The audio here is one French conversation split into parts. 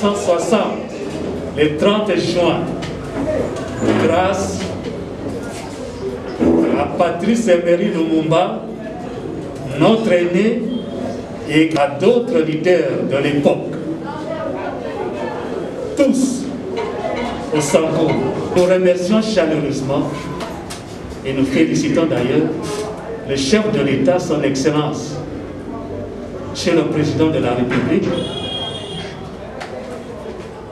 1960, le 30 juin, grâce à Patrice Emery Lumumba, notre aîné, et à d'autres leaders de l'époque. Tous au Sango, nous remercions chaleureusement et nous félicitons d'ailleurs le chef de l'État, son Excellence, chez le président de la République,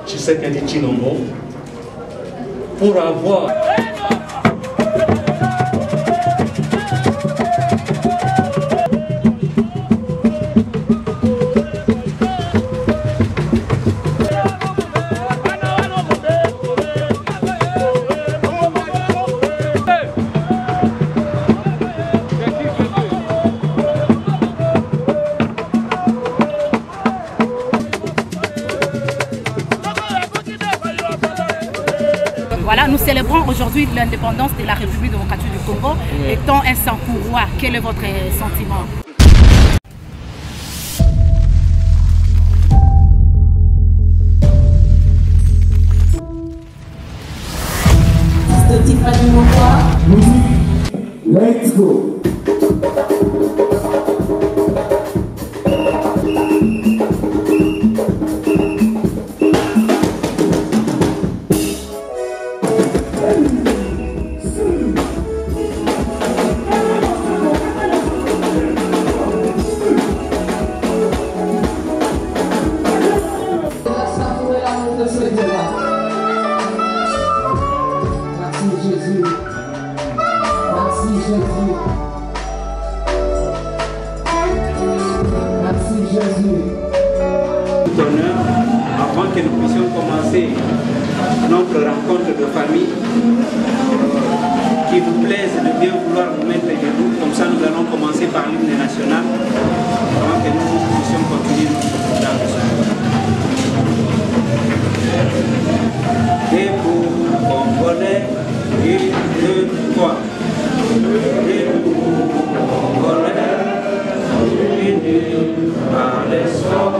Tshisekedi Tshilombo, pour avoir Voilà, nous célébrons aujourd'hui l'indépendance de la République démocratique du Congo, étant un Sankourois. Quel est votre sentiment? Let's go. Avant que nous puissions commencer notre rencontre de famille, qui vous plaise de bien vouloir nous mettre debout, comme ça nous allons commencer par l'hymne national, avant que nous puissions continuer dans le son. Et pour Congolais, 1, 2, 3. Et pour Congolais, unis par l'espoir.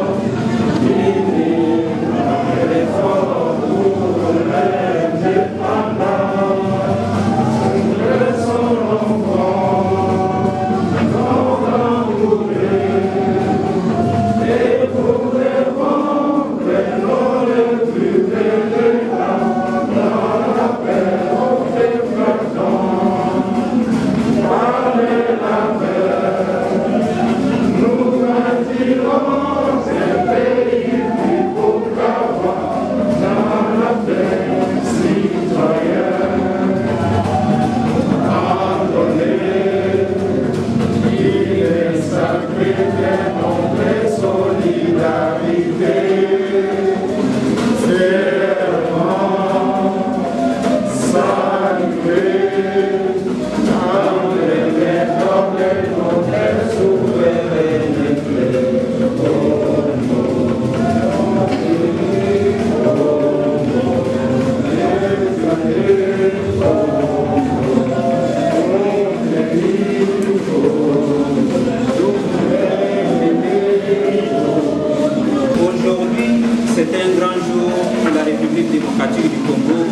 démocratique du Congo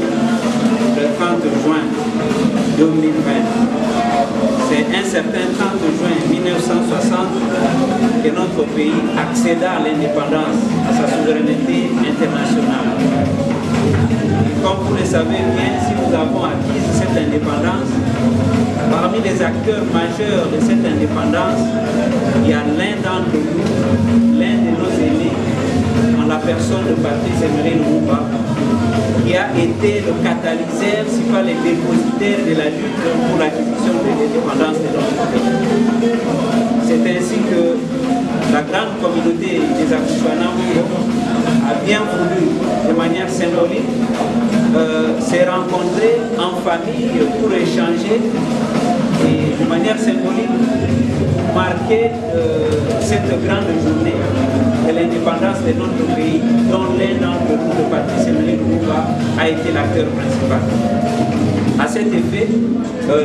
le 30 juin 2020. C'est un certain 30 juin 1960 que notre pays accéda à l'indépendance, à sa souveraineté internationale. Comme vous le savez bien, si nous avons acquis cette indépendance, parmi les acteurs majeurs de cette indépendance, il y a l'un d'entre nous, l'un de nos aînés, en la personne de Patrice Emery Lumumba, qui a été le catalyseur, si pas le dépositaire de la lutte pour l'acquisition de l'indépendance de notre pays. C'est ainsi que la grande communauté des Afro-Chouana a bien voulu, de manière symbolique, se rencontrer en famille pour échanger et de manière symbolique marquer cette grande journée de l'indépendance de notre pays, dont l'un d'entre nous, le Patrice Emery Lumumba, a été l'acteur principal. À cet effet,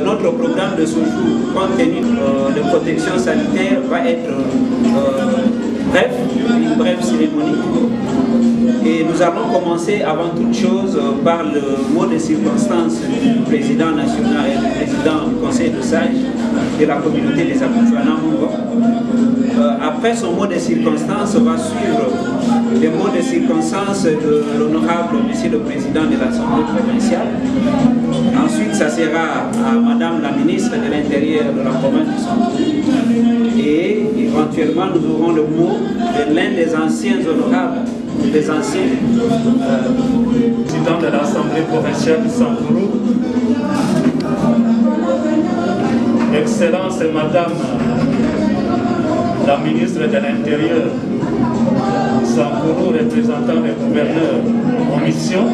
notre programme de ce jour, compte tenu de protection sanitaire, va être bref, une brève cérémonie. Et Nous allons commencer avant toute chose par le mot de circonstance du président national et du président du conseil de sages de la communauté des Akutuana Mungo. Après son mot de circonstance, va suivre les mots de circonstance de l'honorable monsieur le président de l'Assemblée provinciale. Ensuite, ça sera à madame la ministre de l'Intérieur de la province du Saint-Louis. Et éventuellement, nous aurons le mot de l'un des anciens honorables, des anciens président de l'Assemblée provinciale du Sankourou, Excellence Madame la ministre de l'Intérieur, Sankourou représentant le gouverneur en mission,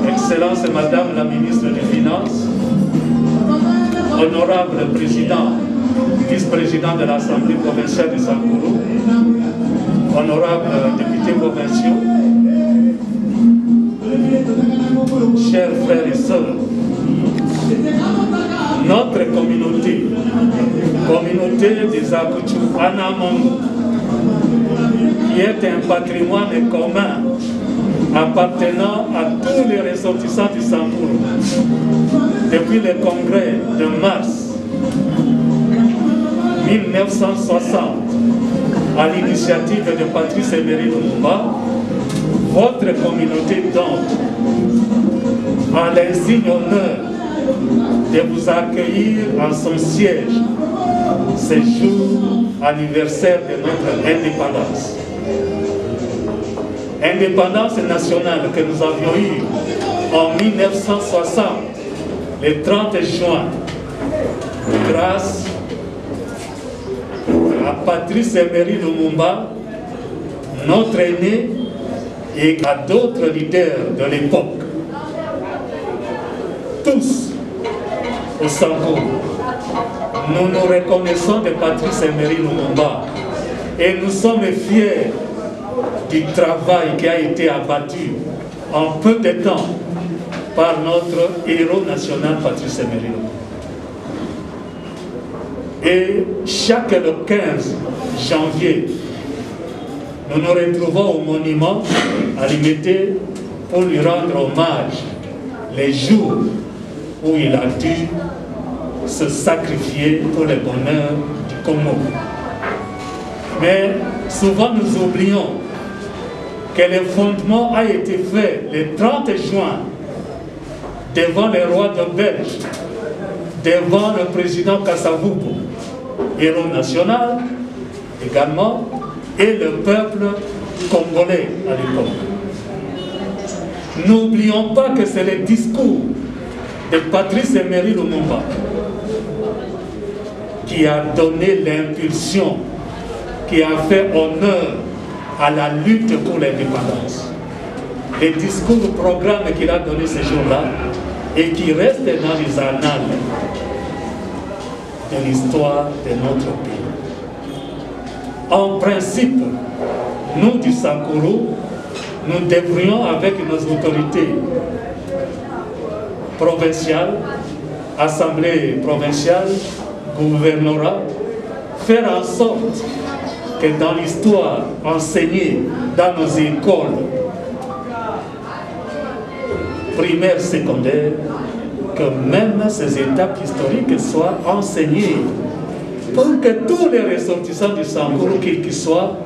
Excellence Madame la ministre des Finances, honorable président, vice-président de l'Assemblée provinciale de Sankourou, honorables députés provinciaux, chers frères et sœurs, notre communauté des Akutuana Mungo, qui est un patrimoine commun appartenant à tous les ressortissants du Sankourou, depuis le congrès de mars 1960, à l'initiative de Patrice Emery Lumumba, votre communauté donc a l'insigne honneur de vous accueillir en son siège ce jour anniversaire de notre indépendance. Indépendance nationale que nous avions eue en 1960, le 30 juin, grâce à Patrice Emery Lumumba, notre aîné, et à d'autres leaders de l'époque. Tous au Sankourou, nous nous reconnaissons de Patrice Emery Lumumba et nous sommes fiers du travail qui a été abattu en peu de temps par notre héros national Patrice Emery Lumumba. Et chaque le 15 janvier, nous nous retrouvons au monument à Limité pour lui rendre hommage les jours où il a dû se sacrifier pour le bonheur du Congo. Mais souvent nous oublions que le fondement a été fait le 30 juin devant le roi de Belge, devant le président Kasavubu, héros national également, et le peuple congolais à l'époque. N'oublions pas que c'est le discours de Patrice Emery Lumumba qui a donné l'impulsion, qui a fait honneur à la lutte pour l'indépendance. Le discours, le programme qu'il a donné ce jour-là et qui reste dans les annales de l'histoire de notre pays. En principe, nous du Sankourou, nous devrions avec nos autorités provinciales, assemblée provinciale, gouvernorat, faire en sorte que dans l'histoire enseignée dans nos écoles primaires, secondaires, que même ces étapes historiques soient enseignées pour que tous les ressortissants du Sankourou, quels qu'ils soient,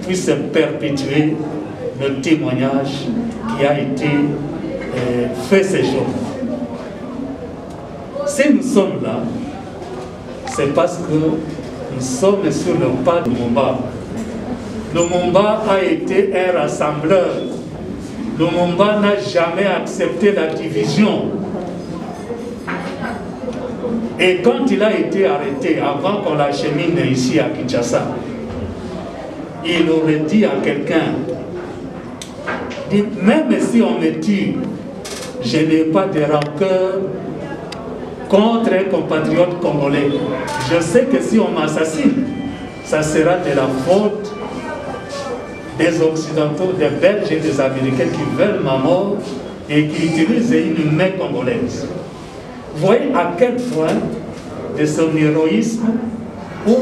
puissent perpétuer le témoignage qui a été fait ces jours. Si nous sommes là, c'est parce que nous sommes sur le pas de Lumumba. Lumumba a été un rassembleur. Lumumba n'a jamais accepté la division. Et quand il a été arrêté, avant qu'on l'achemine ici à Kinshasa, il aurait dit à quelqu'un, même si on me tue, je n'ai pas de rancœur contre un compatriote congolais. Je sais que si on m'assassine, ça sera de la faute des Occidentaux, des Belges et des Américains qui veulent ma mort et qui utilisent une main congolaise. Vous voyez à quel point de son héroïsme où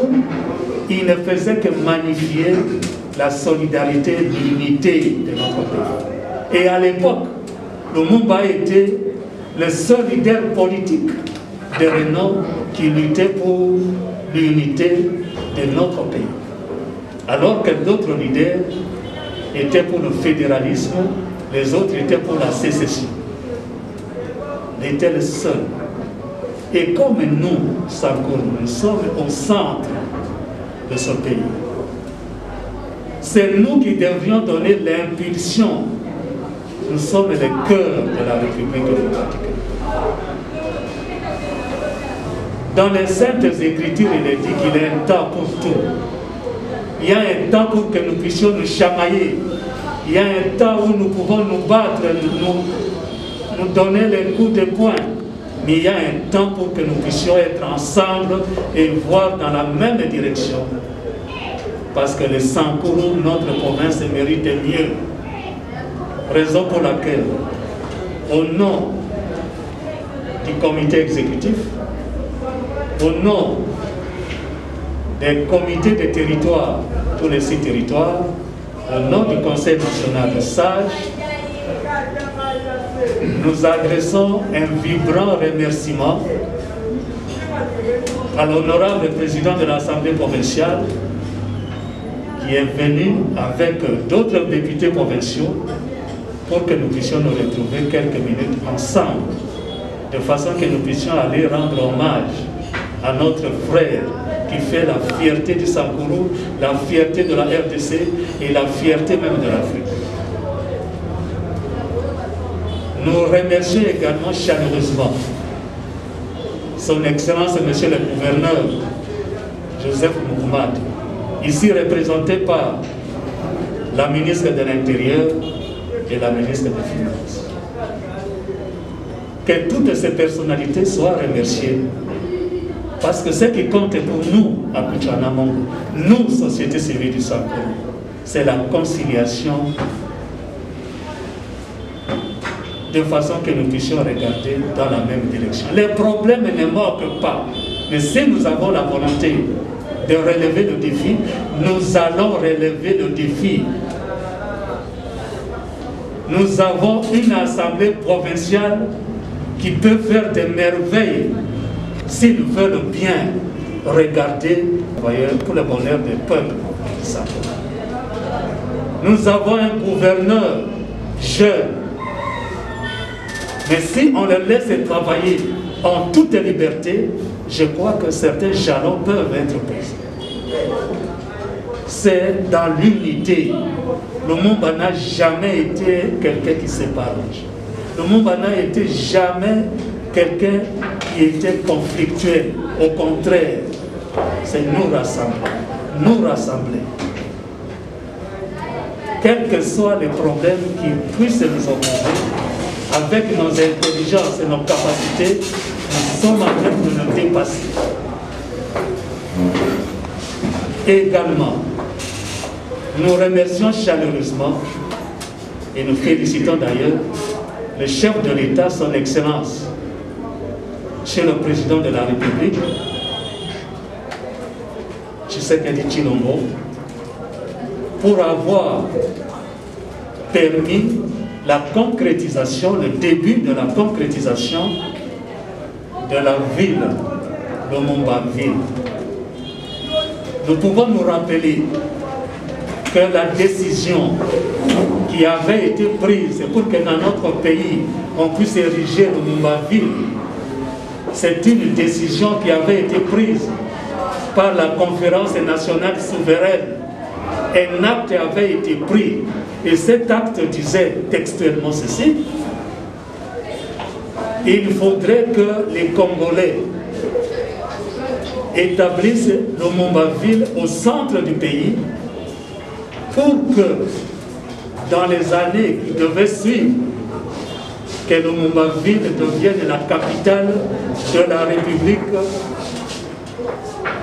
il ne faisait que magnifier la solidarité, l'unité de notre pays. Et à l'époque, Lumumba était le seul leader politique de renom qui luttait pour l'unité de notre pays. Alors que d'autres leaders étaient pour le fédéralisme, les autres étaient pour la sécession. Il était le seul. Et comme nous, Sankuru, nous sommes au centre de ce pays, c'est nous qui devrions donner l'impulsion. Nous sommes le cœur de la République démocratique. Dans les Saintes Écritures, il est dit qu'il y a un temps pour tout. Il y a un temps pour que nous puissions nous chamailler. Il y a un temps où nous pouvons nous battre, nous donner les coups de poing. Mais il y a un temps pour que nous puissions être ensemble et voir dans la même direction. Parce que les Sankuru, notre province, mérite mieux. Raison pour laquelle, au nom du comité exécutif, au nom des comités de territoire, tous les 6 territoires, au nom du Conseil national de sages, nous adressons un vibrant remerciement à l'honorable président de l'Assemblée provinciale qui est venu avec d'autres députés provinciaux pour que nous puissions nous retrouver quelques minutes ensemble, de façon que nous puissions aller rendre hommage à notre frère qui fait la fierté du Sankuru, la fierté de la RDC et la fierté même de l'Afrique. Nous remercions également chaleureusement son Excellence, Monsieur le Gouverneur Joseph Moukoumad, ici représenté par la ministre de l'Intérieur et la ministre des Finances. Que toutes ces personnalités soient remerciées, parce que ce qui compte pour nous à Kuchanamongo, nous, société civile du Sankuru, c'est la conciliation, de façon que nous puissions regarder dans la même direction. Les problèmes ne manquent pas, mais si nous avons la volonté de relever le défi, nous allons relever le défi. Nous avons une assemblée provinciale qui peut faire des merveilles s'ils veulent bien regarder pour le bonheur des peuples. Nous avons un gouverneur jeune, mais si on le laisse travailler en toute liberté, je crois que certains jalons peuvent être posés. C'est dans l'unité. Lumumba n'a jamais été quelqu'un qui sépare. Lumumba n'a été jamais quelqu'un qui était conflictuel. Au contraire, c'est nous rassembler. Nous rassembler. Quels que soient les problèmes qui puissent nous opposer, avec nos intelligences et nos capacités, nous sommes en train de nous dépasser. Également, nous remercions chaleureusement et nous félicitons d'ailleurs le chef de l'État, son Excellence, chez le président de la République, Tshisekedi Tshilombo, pour avoir permis la concrétisation, le début de la concrétisation de la ville, Lumumba-Ville. Nous pouvons nous rappeler que la décision qui avait été prise pour que dans notre pays on puisse ériger Lumumba-Ville, c'est une décision qui avait été prise par la conférence nationale souveraine. Un acte avait été pris et cet acte disait textuellement ceci: il faudrait que les Congolais établissent Lumumba-Ville au centre du pays pour que dans les années qui devaient suivre, que Lumumba-Ville devienne la capitale de la République.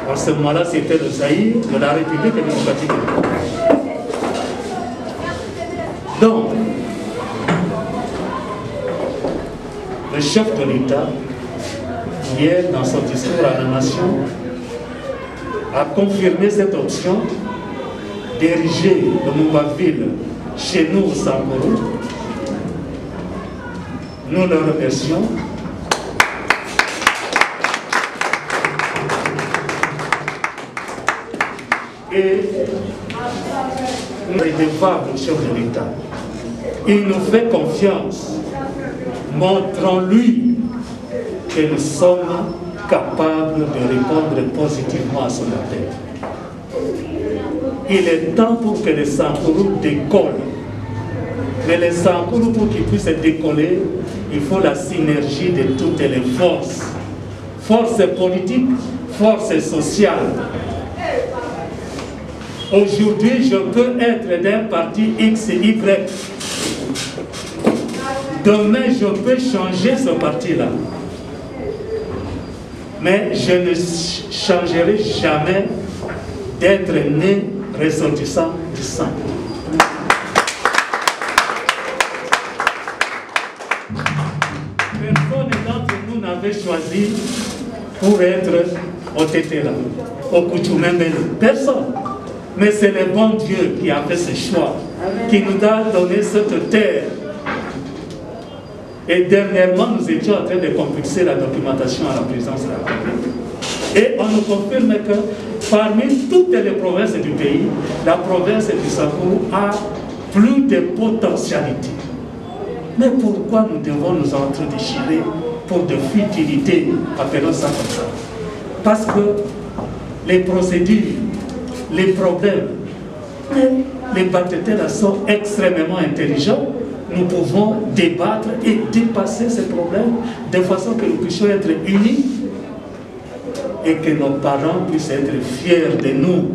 En ce moment-là, c'était le Zaïre de la République démocratique. Donc, le chef de l'État, hier, dans son discours à la nation, a confirmé cette option d'ériger le Mumba-Ville chez nous au Sankuru. Nous le remercions. Et nous sommes devables au chef de l'État. Il nous fait confiance. Montrons-lui que nous sommes capables de répondre positivement à son appel. Il est temps pour que les Sankuru décollent. Mais les Sankuru, pour qu'ils puissent décoller, il faut la synergie de toutes les forces. Force politique, force sociale. Aujourd'hui, je peux être d'un parti X et Y. Demain, je peux changer ce parti-là. Mais je ne changerai jamais d'être né ressortissant du sang. Personne d'entre nous n'avait choisi pour être au Tétéla, au Kouchoumembele. Personne. Mais c'est le bon Dieu qui a fait ce choix, qui nous a donné cette terre. Et dernièrement, nous étions en train de complexer la documentation à la présidence de la République. Et on nous confirme que parmi toutes les provinces du pays, la province du Sankuru a plus de potentialités. Mais pourquoi nous devons nous entre-déchirer pour de futilités, appelons ça comme ça? Parce que les procédures, les problèmes, les Batetela sont extrêmement intelligents. Nous pouvons débattre et dépasser ces problèmes de façon que nous puissions être unis et que nos parents puissent être fiers de nous.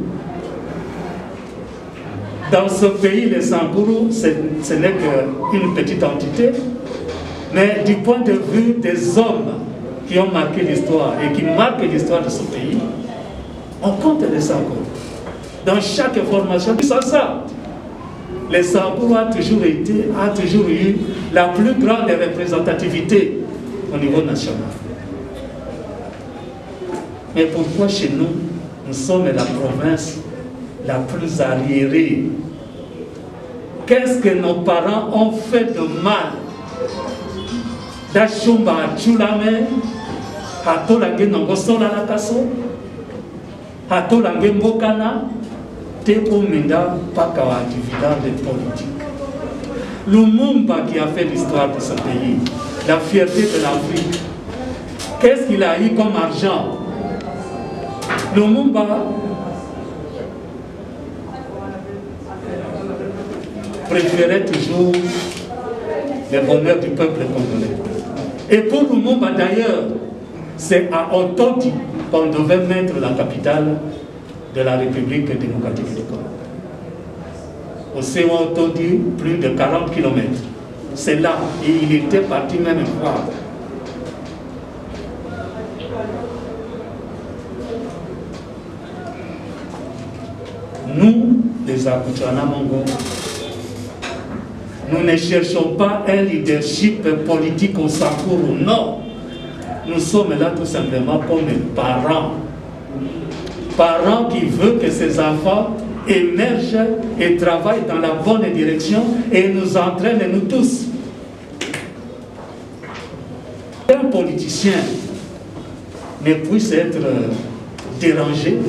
Dans ce pays, les Sankuru, ce n'est qu'une petite entité, mais du point de vue des hommes qui ont marqué l'histoire et qui marquent l'histoire de ce pays, on compte les Sankuru. Dans chaque formation, sans ça, les Sankuru a toujours eu la plus grande représentativité au niveau national. Mais pourquoi chez nous, nous sommes la province la plus arriérée? Qu'est-ce que nos parents ont fait de mal? Dachumba Chulame, Hatolange Nongosola Nakaso, Hatolange Mbokana, Tepo Menda Pakawa dividende politique. Lumumba qui a fait l'histoire de ce pays, la fierté de l'Afrique. Qu'est-ce qu'il a eu comme argent? Lumumba préférait toujours le bonheur du peuple congolais. Et pour Lumumba d'ailleurs, c'est à Ototi qu'on devait mettre la capitale de la République démocratique du Congo. Au Séon Ototi, plus de 40 km. C'est là, et il était parti même voir. Nous, les Akouchana Mongo, nous ne cherchons pas un leadership politique au Sankuru, non. Nous sommes là tout simplement comme parents. Parents qui veulent que ces enfants émergent et travaillent dans la bonne direction et nous entraînent, nous tous. Un politicien ne puisse être dérangé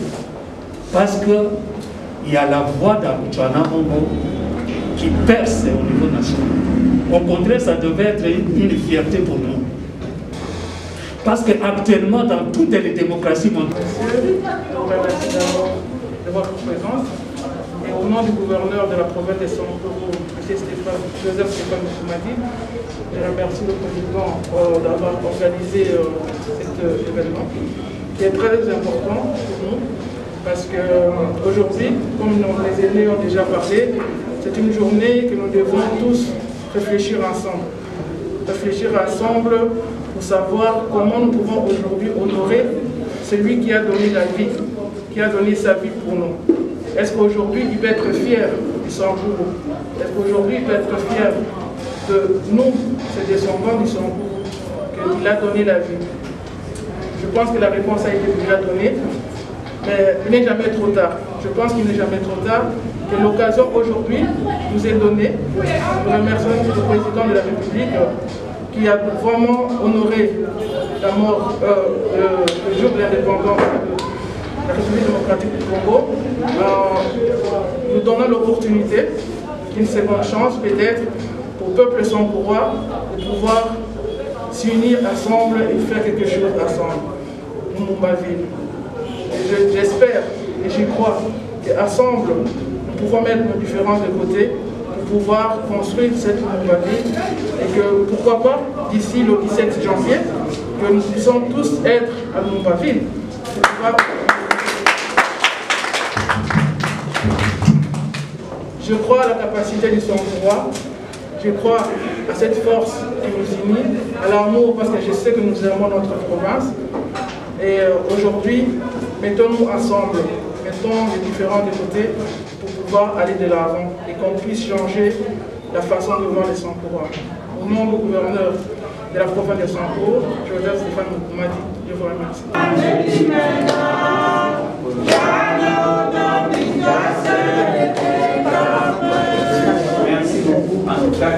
parce qu'il y a la voix d'Akouchana Mongo qui perce au niveau national. Au contraire, ça devait être une fierté pour nous. Parce qu'actuellement, dans toutes les démocraties mondiales... Monsieur, je vous remercie d'abord de votre présence. Et au nom du gouverneur de la province de Sankuru, M. Joseph Stéphane Moussoumadi, je remercie le président d'avoir organisé cet événement, qui est très important pour nous, parce qu'aujourd'hui, comme les aînés ont déjà parlé, c'est une journée que nous devons tous réfléchir ensemble. Réfléchir ensemble pour savoir comment nous pouvons aujourd'hui honorer celui qui a donné la vie, qui a donné sa vie pour nous. Est-ce qu'aujourd'hui il peut être fier du Sankuru? Est-ce qu'aujourd'hui il peut être fier de nous, ses descendants du Sankuru, qu'il a donné la vie? Je pense que la réponse a été déjà donnée, mais il n'est jamais trop tard. Je pense qu'il n'est jamais trop tard, que l'occasion aujourd'hui nous est donnée. Nous remercions le président de la République qui a vraiment honoré la mort, le jour de l'indépendance de la République démocratique du Congo, nous donnant l'opportunité, une seconde chance peut-être, au peuple sankourois de pouvoir s'unir ensemble et faire quelque chose ensemble. Lumumba-Ville. J'espère et j'y crois qu'ensemble, nous pouvons mettre nos différences de côté pour pouvoir construire cette Lumumba-Ville et que, pourquoi pas, d'ici le 17 janvier, que nous puissions tous être à Lumumba-Ville. Je crois à la capacité du Sankourois, je crois à cette force qui nous unit, à l'amour, parce que je sais que nous aimons notre province. Et aujourd'hui, mettons-nous ensemble, mettons les différents de côté pour pouvoir aller de l'avant et qu'on puisse changer la façon de voir les Sankourois. Au nom du gouverneur de la province de Sankourou, Joseph Stéphane Moumadi, je vous remercie. Merci beaucoup. En tout cas,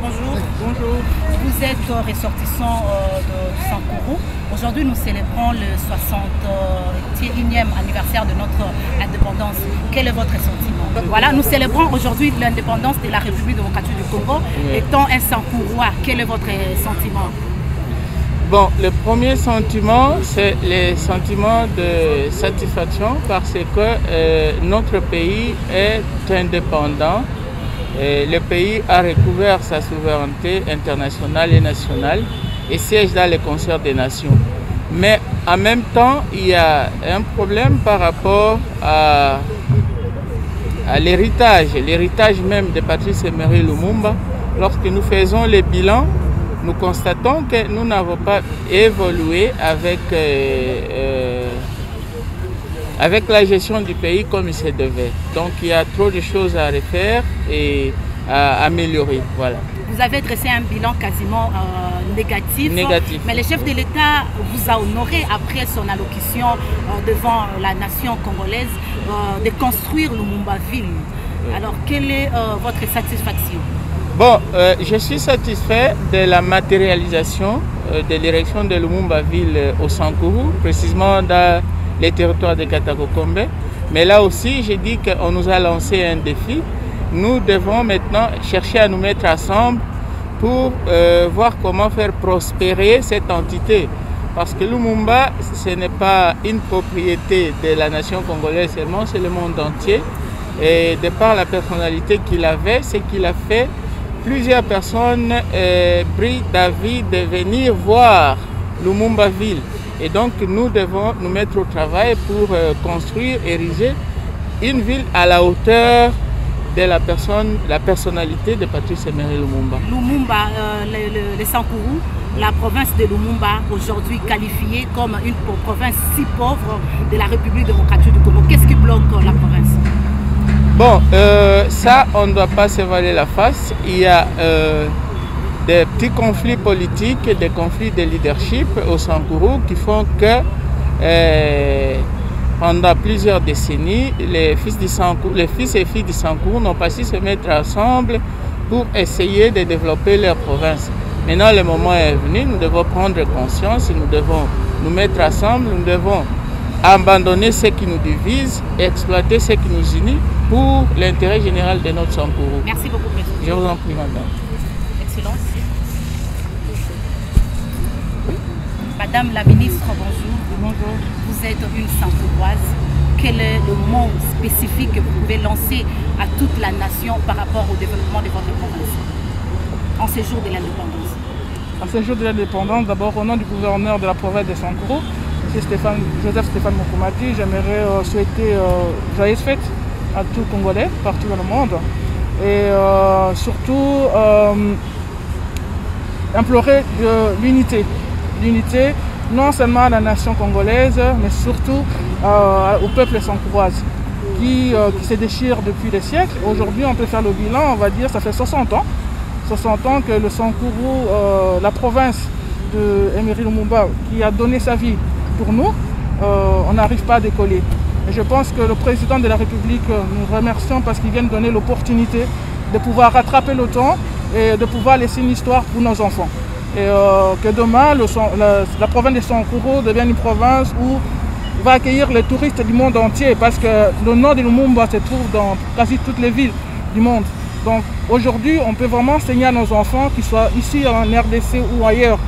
Bonjour. Bonjour. Vous êtes ressortissant Aujourd'hui, nous célébrons le 61e anniversaire de notre indépendance. Quel est votre sentiment? Voilà, nous célébrons aujourd'hui l'indépendance de la République démocratique du Congo. Étant un Sankourois, quel est votre sentiment? Bon, le premier sentiment, c'est le sentiment de satisfaction parce que notre pays est indépendant. Le pays a recouvert sa souveraineté internationale et nationale et siège dans le concert des nations. Mais en même temps, il y a un problème par rapport à l'héritage même de Patrice Emery Lumumba. Lorsque nous faisons les bilans, nous constatons que nous n'avons pas évolué avec la gestion du pays comme il se devait. Donc il y a trop de choses à refaire et à améliorer. Voilà. Vous avez dressé un bilan quasiment négatif, mais le chef de l'État vous a honoré après son allocution devant la nation congolaise de construire Lumumba-Ville. Alors quelle est votre satisfaction? Bon, je suis satisfait de la matérialisation de l'érection de Lumumba-Ville au Sankourou, précisément dans les territoires de Katakokombe. Mais là aussi, j'ai dit qu'on nous a lancé un défi. Nous devons maintenant chercher à nous mettre ensemble pour voir comment faire prospérer cette entité. Parce que Lumumba, ce n'est pas une propriété de la nation congolaise seulement, c'est le monde entier. Et de par la personnalité qu'il avait, c'est qu'il a fait plusieurs personnes pris d'avis de venir voir Lumumba-Ville. Et donc nous devons nous mettre au travail pour construire, ériger une ville à la hauteur de la personnalité de Patrice Emery Lumumba. Lumumba, le Sankourou, la province de Lumumba, aujourd'hui qualifiée comme une province si pauvre de la République démocratique du Congo. Qu'est-ce qui bloque la province? Bon, ça, on ne doit pas se voiler la face. Il y a des petits conflits politiques, des conflits de leadership au Sankourou qui font que pendant plusieurs décennies, les fils et filles du Sankourou n'ont pas su se mettre ensemble pour essayer de développer leur province. Maintenant, le moment est venu, nous devons prendre conscience, nous devons nous mettre ensemble, nous devons abandonner ce qui nous divise, exploiter ce qui nous unit pour l'intérêt général de notre Sankourou. Merci beaucoup, Président. Je vous en prie, madame. Excellence. Madame la ministre, bonjour. Bonjour. Vous êtes une Sankouroise. Quel est le mot spécifique que vous pouvez lancer à toute la nation par rapport au développement de votre province en ce jour de l'indépendance? En ce jour de l'indépendance, d'abord au nom du gouverneur de la province de Sankourou, M. Joseph Stéphane Mokoumati, j'aimerais souhaiter joyeuses fêtes à tous les Congolais, partout dans le monde. Et surtout implorer l'unité. L'unité non seulement à la nation congolaise, mais surtout au peuple sankourois qui se déchire depuis des siècles. Aujourd'hui, on peut faire le bilan, on va dire, ça fait 60 ans. 60 ans que le Sankourou, la province de Emery Lumumba, qui a donné sa vie pour nous, on n'arrive pas à décoller. Et je pense que le président de la République, nous remercions parce qu'il vient de donner l'opportunité de pouvoir rattraper le temps et de pouvoir laisser une histoire pour nos enfants. Et que demain, la province de Sankourou devienne une province où il va accueillir les touristes du monde entier parce que le nom de Lumumba se trouve dans quasi toutes les villes du monde. Donc aujourd'hui, on peut vraiment enseigner à nos enfants, qu'ils soient ici en RDC ou ailleurs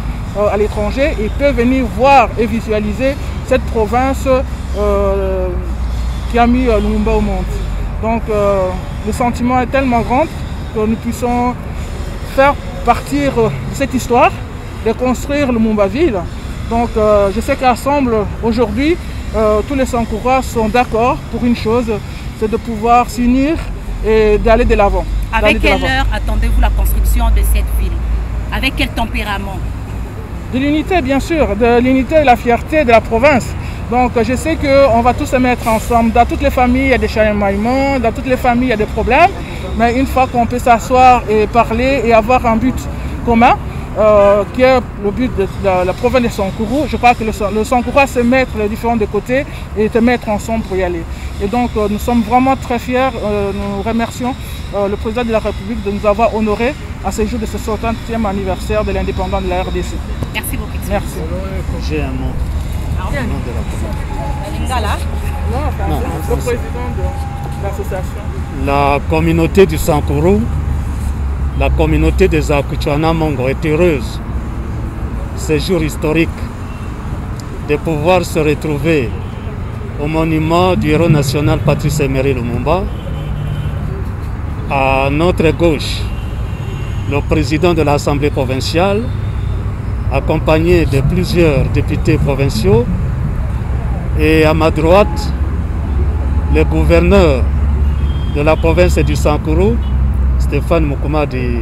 à l'étranger, et peuvent venir voir et visualiser cette province qui a mis Lumumba au monde. Donc le sentiment est tellement grand que nous puissions faire partir de cette histoire, de construire Lumumba-Ville. Donc je sais qu'ensemble, aujourd'hui, tous les Sankourois sont d'accord pour une chose, c'est de pouvoir s'unir et d'aller de l'avant. Avec quelle heure attendez-vous la construction de cette ville? Avec quel tempérament? De l'unité, bien sûr, de l'unité et la fierté de la province. Donc je sais qu'on va tous se mettre ensemble. Dans toutes les familles, il y a des chamaillements, dans toutes les familles, il y a des problèmes. Mais une fois qu'on peut s'asseoir et parler et avoir un but commun, qui est le but de la province de Sankourou, je crois que le Sankourou se mettre les différents de côté et se mettre ensemble pour y aller. Et donc nous sommes vraiment très fiers, nous remercions le président de la République de nous avoir honorés à ce jour de ce 60e anniversaire de l'indépendance de la RDC. Merci beaucoup. Merci. J'ai un mot. Au nom de la Le président de l'association. La communauté du Sankuru, la communauté des Akuchana Mongo est heureuse, ce jour historique, de pouvoir se retrouver au monument du héros national Patrice Emery Lumumba. À notre gauche, le président de l'Assemblée provinciale, accompagné de plusieurs députés provinciaux, et à ma droite, le gouverneur de la province du Sankuru, Stéphane Mukumadi,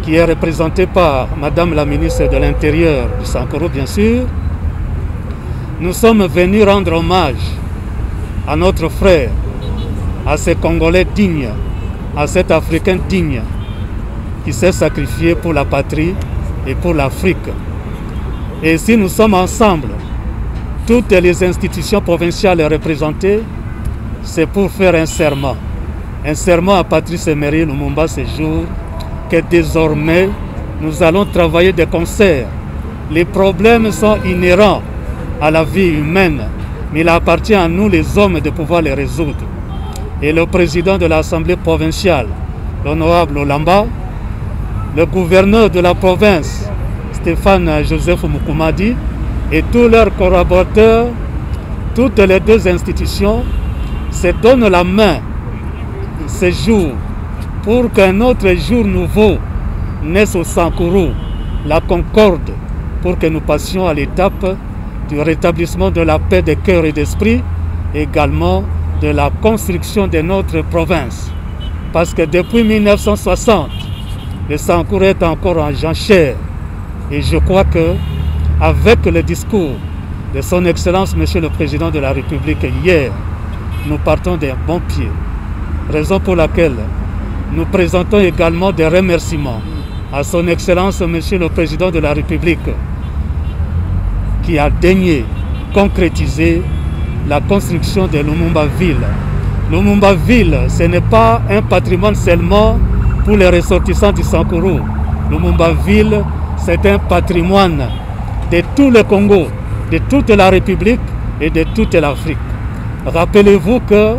qui est représenté par Madame la ministre de l'Intérieur du Sankuru, bien sûr. Nous sommes venus rendre hommage à notre frère, à ce Congolais digne, à cet Africain digne, qui s'est sacrifié pour la patrie et pour l'Afrique. Et si nous sommes ensemble, toutes les institutions provinciales représentées, c'est pour faire un serment à Patrice Emery Lumumba ce jour, que désormais nous allons travailler de concert. Les problèmes sont inhérents à la vie humaine, mais il appartient à nous les hommes de pouvoir les résoudre. Et le président de l'Assemblée provinciale, l'honorable Olamba, le gouverneur de la province, Stéphane Joseph Mukumadi, et tous leurs collaborateurs, toutes les deux institutions, se donnent la main ce jour pour qu'un autre jour nouveau naisse au Sankuru, la concorde, pour que nous passions à l'étape du rétablissement de la paix de cœur et d'esprit, également de la construction de notre province. Parce que depuis 1960, le Sankuru est encore en jachère. Et je crois que avec le discours de son Excellence, Monsieur le Président de la République hier, nous partons d'un bon pied. Raison pour laquelle nous présentons également des remerciements à son Excellence, Monsieur le Président de la République, qui a daigné concrétiser la construction de Lumumba-Ville. Lumumba-Ville, ce n'est pas un patrimoine seulement pour les ressortissants du Sankuru. Lumumba-Ville, c'est un patrimoine de tout le Congo, de toute la République et de toute l'Afrique. Rappelez-vous que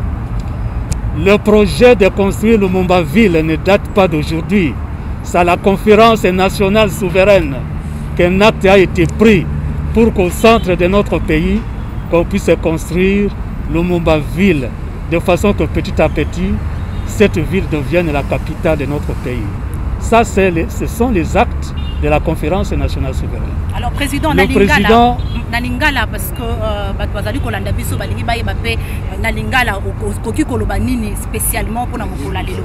le projet de construire Lumumba-Ville ne date pas d'aujourd'hui. C'est à la conférence nationale souveraine qu'un acte a été pris pour qu'au centre de notre pays, qu'on puisse construire Lumumba-Ville, de façon que petit à petit, cette ville devienne la capitale de notre pays. Ça, ce sont les actes de la conférence nationale souveraine. Alors, président, le président Nalingala, parce que Bazali Kolanda Biso Balingi Baye Bape Nalingala Koki Kolobanini spécialement pour Namukola Lelo.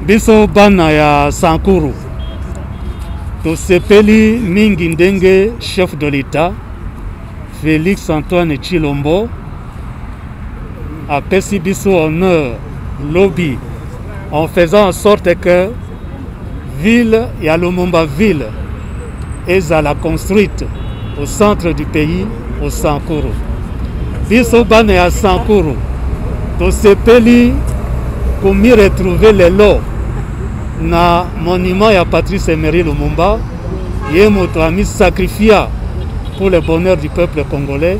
Biso Bana ya Sankuru. To sepeli mingi ndenge chef de l'État Félix Antoine Tshilombo a pesi biso honneur lobby en faisant en sorte que ville ya Lumumba-Ville ezala construite au centre du pays, au Sankuru. Biso bana ya Sankuru, to sepeli komi retrouver les lots na monument ya Patrice Emery Lumumba, ye moto a mis sacrifié pour le bonheur du peuple congolais,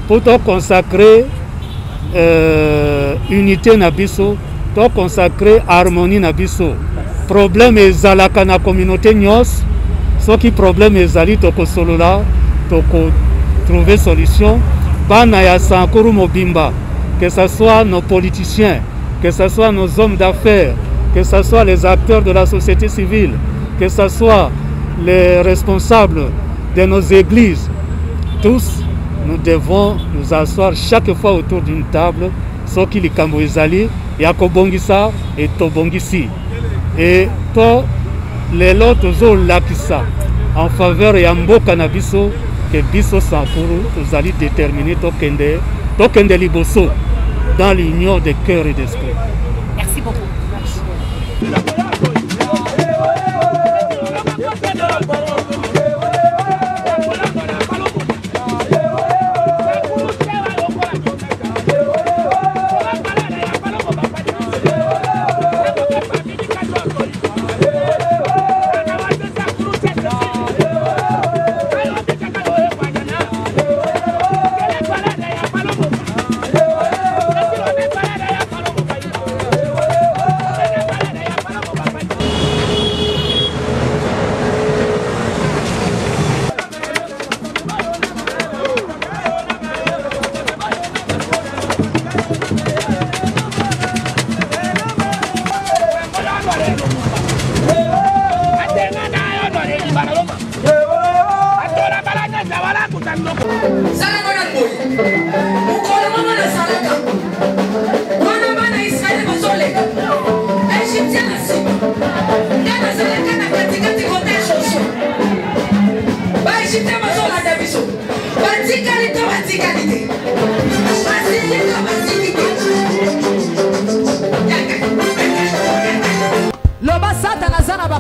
pour te consacrer unité na biso, to consacrer harmonie na biso. Problème ezalaka na communauté nyos, soki problème ezali toko solola, toko trouver solution. Bana ya Sankuru mobimba, que ce soit nos politiciens, que ce soit nos hommes d'affaires, que ce soit les acteurs de la société civile, que ce soit les responsables de nos églises, tous, nous devons nous asseoir chaque fois autour d'une table, soki likambo ezali, yako bongisa et tobongisi. Et to lelo tozo lakisa en faveur ya mboka na biso que biso Sankuru tozali déterminé tokende liboso dans l'union de cœur et d'esprit. Merci beaucoup.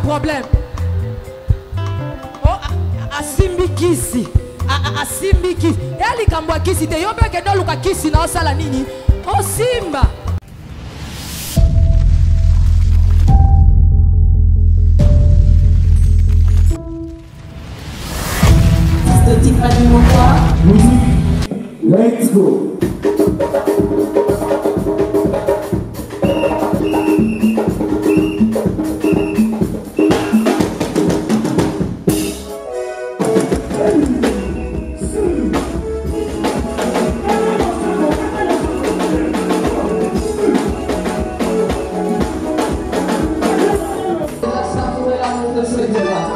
problème. Oh, asimbi kisi. Asimbi kisi. Yali kambwa kisi te yobe ke no luka kisi na osala nini? O simba. Let's go. Satu dalam